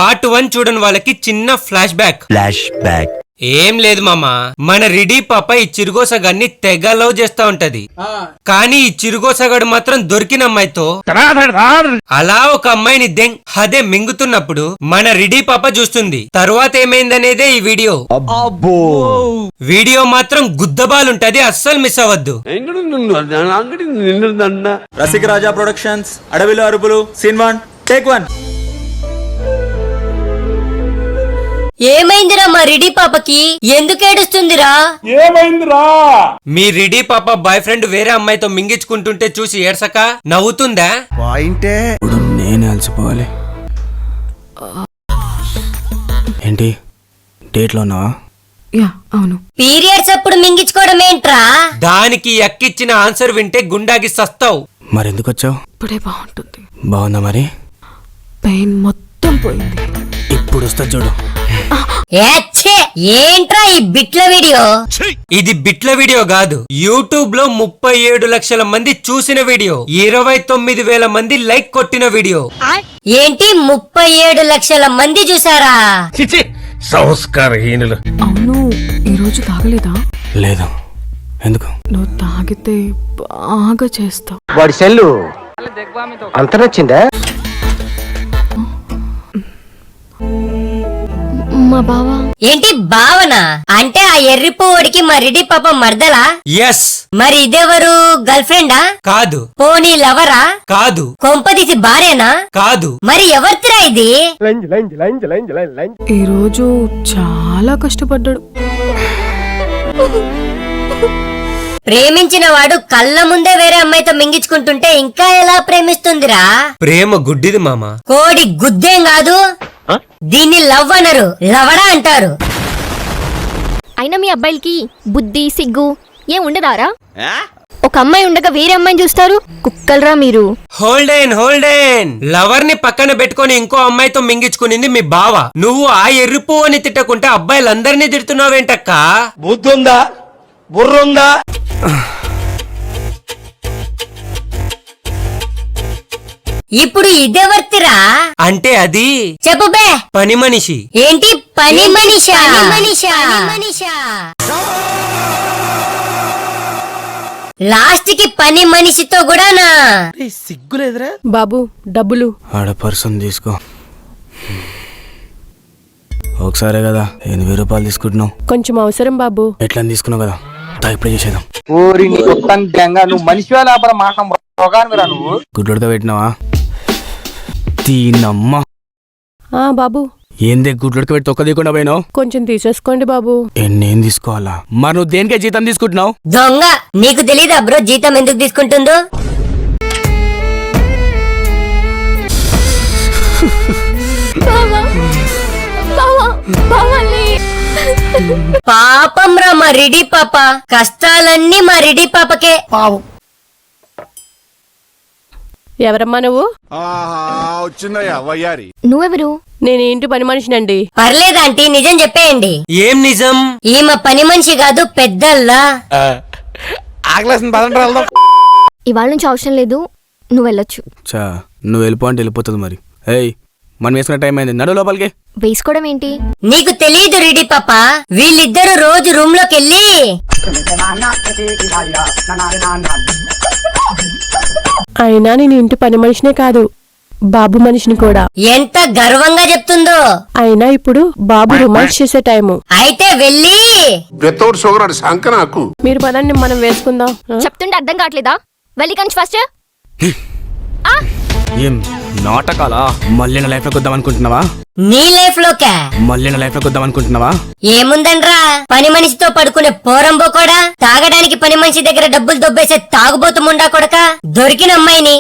Part 1 చూడని వాళ్ళకి చిన్న ఫ్లాష్ బ్యాక్. ఏం లేదు మామా, మన రెడీ పాప ఈ చిరుగోసగాన్ని తెగ లవ్ చేస్తా ఉంటది. కానీ ఈ చిరుగోసగాడు మాత్రం దొరికిన అమ్మాయితో అలా ఒక అమ్మాయిని అదే మింగుతున్నప్పుడు మన రెడీ పాప చూస్తుంది. తరువాత ఏమైందనేదే ఈ వీడియో. వీడియో మాత్రం గుద్దబాలుంటది, అస్సలు మిస్ అవ్వద్దు. రసిక రాజా ప్రొడక్షన్స్, అడవిలో అరుపులు, సీన్ 1 టేక్ 1. ఏమైందిరా మా రెడీ పాపకి? ఎందుకు ఏడుస్తుందిరా? ఏమైందిరా? మీ రెడీ పాప బాయ్ ఫ్రెండ్ వేరే అమ్మాయితో మింగించుకుంటుంటే చూసి ఏడ్సక నవ్వుతుందా? పాయింటే నేను అలసిపోవాలి. ఏంటి డేట్ లో ఉన్నావా? అవును. పీరియడ్స్ అప్పుడు మింగించుకోవడం ఏంట్రా? దానికి ఎక్కిచ్చిన ఆన్సర్ వింటే గుండాకి సస్తావు. మరెందుకు వచ్చావు? ఇప్పుడే బాగుంటుంది. బాగుందా మరి? పెయిన్ మొత్తం పోయింది. ఇప్పుడు వస్తా చూడు. ఏంట్రా ఈ బిట్ల వీడియో? ఇది బిట్ల వీడియో కాదు, యూట్యూబ్ లో 37 లక్షల మంది చూసిన వీడియో, 29,000 మంది లైక్ కొట్టిన వీడియో. ఏంటి 37 లక్షల మంది చూసారా? సంస్కారహీనులు. అవును, ఈరోజు తాగలేదా? లేదు. ఎందుకు? నువ్వు తాగితే బాగా చేస్తావు. వాడి సెల్లు అంత నచ్చిందా? మా బావా. ఏంటి భావన అంటే ఆ ఎర్రిపోడికి మా రెడ్డి పాప మర్దలా? ఎస్. మరి ఇదెవరు? గర్ల్ ఫ్రెండా? కాదు. పోనీ లవరా? కాదు. కొంపదీసి భార్యనా? కాదు. మరి ఎవరిదిరా ఇది? ఈరోజు చాలా కష్టపడ్డాడు. ప్రేమించిన వాడు కళ్ళ ముందే వేరే అమ్మాయితో మింగించుకుంటుంటే ఇంకా ఎలా ప్రేమిస్తుందిరా? ప్రేమ గుడ్డిది మామ. కోడి గుద్దేం కాదు, దీన్ని లవ్ అనరు, లవడా అంటారు. అయినా మీ అబ్బాయిలకి బుద్ధి సిగ్గు ఏం ఉండదారా? ఒక అమ్మాయి ఉండగా వేరే అమ్మాయిని చూస్తారు, కుక్కలరా మీరు. హోల్డెన్ లవర్ ని పక్కన పెట్టుకుని ఇంకో అమ్మాయితో మింగించుకునింది మీ బావ. నువ్వు ఆ ఎర్రిపో అని తిట్టకుంటే అబ్బాయిలందరినీ తిడుతున్నావేంటక్క? బుద్ధుందా? బుర్రుందా? ఇప్పుడు ఇదెవర్తిరా? అంటే అది చెప్పు బే. పని మనిషి. ఏంటి పని మనిషా? లాస్ట్ కి పని మనిషితో కూడానా? సిగ్గులేదురా బాబు, డబ్బులు. ఆడ పర్సన్ తీసుకో. ఒకసారే కదా 8,000 రూపాయలు తీసుకుంటున్నావు. కొంచెం అవసరం బాబు. ఎట్లా తీసుకున్నావు కదా, ఇప్పుడే చేసేద్దాం. ఊరి నువ్వు మనిషి లోపల మాట రోగానిరా నువ్వు. గుడ్లతో పెట్టినావా? తీనమ్మా. బాబు, ఏందే గుడ్లకి పెట్టి తొక్క తీయకుండా పోయినావు? కొంచెం తీసేసుకోండి బాబు. నేను తీసుకోవాలా? మరి నువ్వు దేనికే జీతం తీసుకుంటున్నావు? దొంగ, నీకు తెలీదా బ్రో జీతం ఎందుకు తీసుకుంటుందో? పాపం రా మా రెడీ పాప, కష్టాలన్నీ మా రెడీ పాపకే. ఎవరమ్మా నువ్వు? నువ్వెవరు? నేను ఇంటి పని మనిషినండి. పర్లేదంటీ, నిజం చెప్పేయండి. ఏం నిజం? ఈమె పని మనిషి కాదు, పెద్దల్లా. ఇవాళ నుంచి అవసరం లేదు, నువ్వు వెళ్ళొచ్చు. చా, నువ్వు వెళ్ళిపో అంటే వెళ్ళిపోతుంది. మరి ఏయ్, మనం వేసుకున్న టైం అయింది, నడు లోపలికి. వేసుకోవడం ఏంటి? నీకు తెలీదు రెడీ పాప, వీళ్ళిద్దరు రోజు రూమ్ లోకి వెళ్ళి అయినా నేను ఇంటి పని మనిషినే కాదు, బాబు మనిషిని కూడా. ఎంత గర్వంగా చెప్తుందో. అయినా ఇప్పుడు బాబు రొమాన్స్ చేసే టైము. అయితే వెళ్ళి మీరు పదండి, మనం వేసుకుందాం. చెప్తుంటే అర్థం కావట్లేదా? వెళ్ళి కంచి ఫస్ట్. ఏం నాటకాలా? మళ్ళీ నా లైఫ్ లోకి వద్దాం అనుకుంటున్నావా? నీ లైఫ్ లోకే మళ్ళీ నా లైఫ్ లోకి వద్దాం అనుకుంటున్నావా? ఏముందన్రా, పని మనిషితో పడుకునే పోరంబో కూడా, తాగడానికి పని మనిషి దగ్గర డబ్బులు దొబ్బేసే తాగుబోతు ముండా కొడక, దొరికిన అమ్మాయిని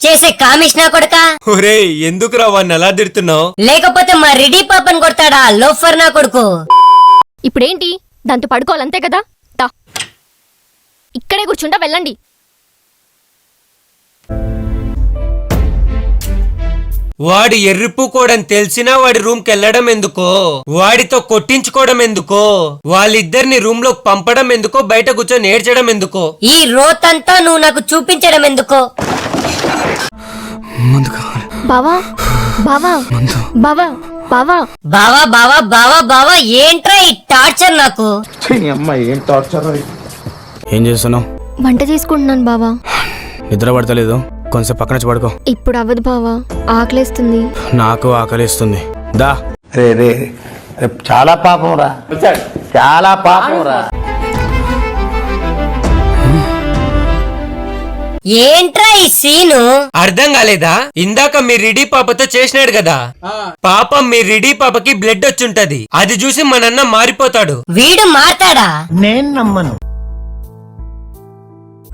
చేసే కామిష్నా కొడక. ఒరే, ఎందుకురా వాడిని అలా తిడుతున్నావు? లేకపోతే మా రెడీ పాపని కొడతాడా లోఫర్ నా కొడుకు. ఇప్పుడేంటి, దాంతో పడుకోవాలంతే కదా? ఇక్కడే కూర్చుంటా, వెళ్ళండి. వాడు ఎర్రిపుకోడని తెలిసినా వాడి రూమ్ కి వెళ్ళడం ఎందుకో, వాడితో కొట్టించుకోవడం ఎందుకో, వాళ్ళిద్దరిని రూమ్ లోకి పంపడం ఎందుకో, బయట కూర్చొని ఏడ్చడం ఎందుకో, ఈ రోతంతా నువ్వు నాకు చూపించడం ఎందుకో? బావా బావా బావా బావా బావా బావా బావా బావా ఏంట్రా ఈ టార్చర్ నాకు? అమ్మాయి ఏం టార్చర్. ఏం చేస్తున్నావు? వంట చేసుకుంటున్నాను బావా. నిద్ర పడతలేదు, కొంచెం పక్కన వచ్చి పడుకో. ఇప్పుడు అవ్వదు బావా, ఆకలేస్తుంది. నాకు ఆకలిస్తుంది. దా. రే రే రే, చాలా పాపం రా, చాలా పాపం రా. ఏంట్రా ఈ సీను? అర్థం కాలేదా? ఇందాక మీ రెడీ పాపతో చేసినాడు కదా, పాపం మీ రెడీ పాపకి బ్లడ్ వచ్చుంటది. అది చూసి మా నాన్న మారిపోతాడు. వీడు మారతాడా?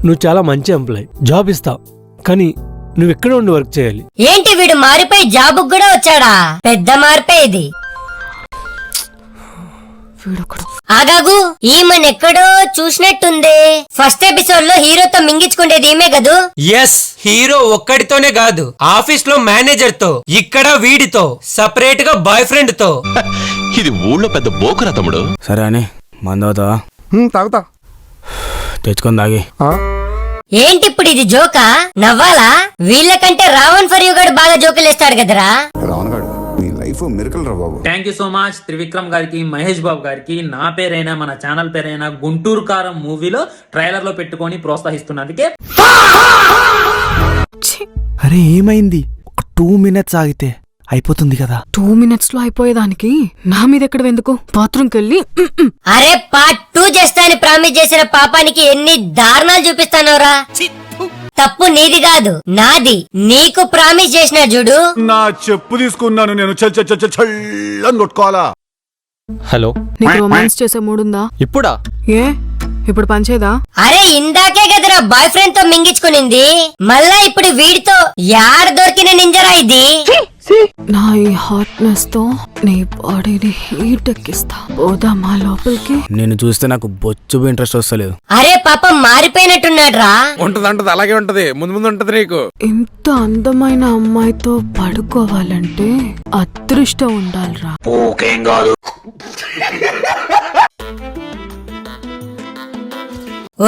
నువ్వు చాలా మంచి ఎంప్లాయ్, జాబ్ ఇస్తావు, కానీ నువ్వు ఎక్కడ ఉండి వర్క్ చేయాలి. ఏంటి వీడు మారిపోయి జాబుకు కూడా వచ్చాడా? పెద్ద మార్పే ఇది. ఆగాగు, ఈమెనెక్కడో చూసినట్టుంది. ఫస్ట్ ఎపిసోడ్ లో హీరోతో మింగించుకునేది ఈమె కదూ? ఎస్, హీరో ఒక్కడితోనే కాదు, ఆఫీస్ లో మేనేజర్ తో, ఇక్కడ వీడితో, సపరేట్ గా బాయ్ ఫ్రెండ్ తో. ఇది ఊళ్ళో పెద్ద బోకురా తమ్ముడు. సరే అని మందవుతావా? తాగుతా. తెచ్చుకొని తాగి. ఏంటి ఇప్పుడు ఇది జోకా? నవ్వాలా? వీళ్ళకంటే రావణ్ ఫర్ యూ గడు బాగా జోకులు వేస్తాడు కదరా. Thank you so much Trivikram గారికి, మహేష్ బాబు గారికి, నా పేరైనా మన ఛానల్ పేరైనా గుంటూరు కారం మూవీలో ట్రైలర్ లో పెట్టుకొని ప్రోత్సహిస్తున్నందుకే. అరే ఏమైంది? ఒక 2 minutes ఆగితే అయిపోతుంది కదా. 2 minutes లో అయిపోయేదానికి నా మీద ఎక్కడ ఎందుకు? బాత్రూమ్కి వెళ్ళి అరే పార్ట్ 2 చేస్తానని ప్రామిస్ చేసిన పాపానికి ఎన్ని దారుణాలు చూపిస్తానోరా. తప్పు నీది కాదు, నాది. నీకు ప్రామిస్ చేసిన చూడు. నా చెప్పు తీసుకున్నాను నేను, చల్లని కొట్టుకోవాలా? హలో, నీకు రొమాన్స్ చేసే మూడుందా? ఇప్పుడా? ఏ ఇప్పుడు పనిచేదా? అరే ఇందాకే కదరా బాయ్ ఫ్రెండ్ తో మింగించుకునింది, మళ్ళా ఇప్పుడు వీడితో యాడ దొరికిన నింజరా ఇది? నా ఈ హాట్నెస్ తో నీ బాడీని హీట్ ఎక్కిస్తా. పోదామా లోపలికి? నేను చూస్తే నాకు బొచ్చు ఇంట్రెస్ట్ వస్తలేదు. అరే పాపం మారిపోయినట్టున్నాడ్రా. ఉంటది అలాగే ఉంటది, ముందు ముందు ఉంటది నీకు. ఇంత అందమైన అమ్మాయితో పడుకోవాలంటే అదృష్టం ఉండాలిరా.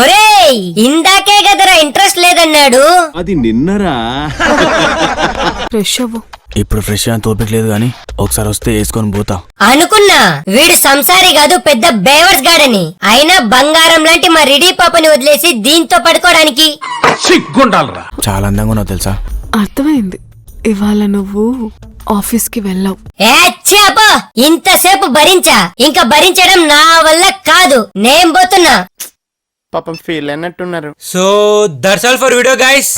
ఒరేయ్ ఇందాకే కదరా ఇంట్రెస్ట్ లేదన్నాడు. అది నిన్నరా. ఫ్రెష్ అవ్వు. ఇప్పుడు ఫ్రెష్ గా తోపిక లేదు గానీ ఒకసారి వస్తే వేసుకొని పోతా. అనుకున్నా వీడు సంసారి కాదు, పెద్ద బేవర్స్ గాడని. అయినా బంగారం లాంటి మా రెడీ పాపని వదిలేసి దీంతో పడుకోవడానికి సిగ్గుండాలరా. చాలా అందంగా ఉన్నావు తెలుసా? అర్థమైంది. ఇవాళ నువ్వు ఆఫీస్ కి వెళ్ళావు. అబ్బా ఇంతసేపు భరించా, ఇంకా భరించడం నా వల్ల కాదు. నేను పోతున్నా. పాపం ఫీల్ అన్నట్టున్నారు. So that's all for video guys.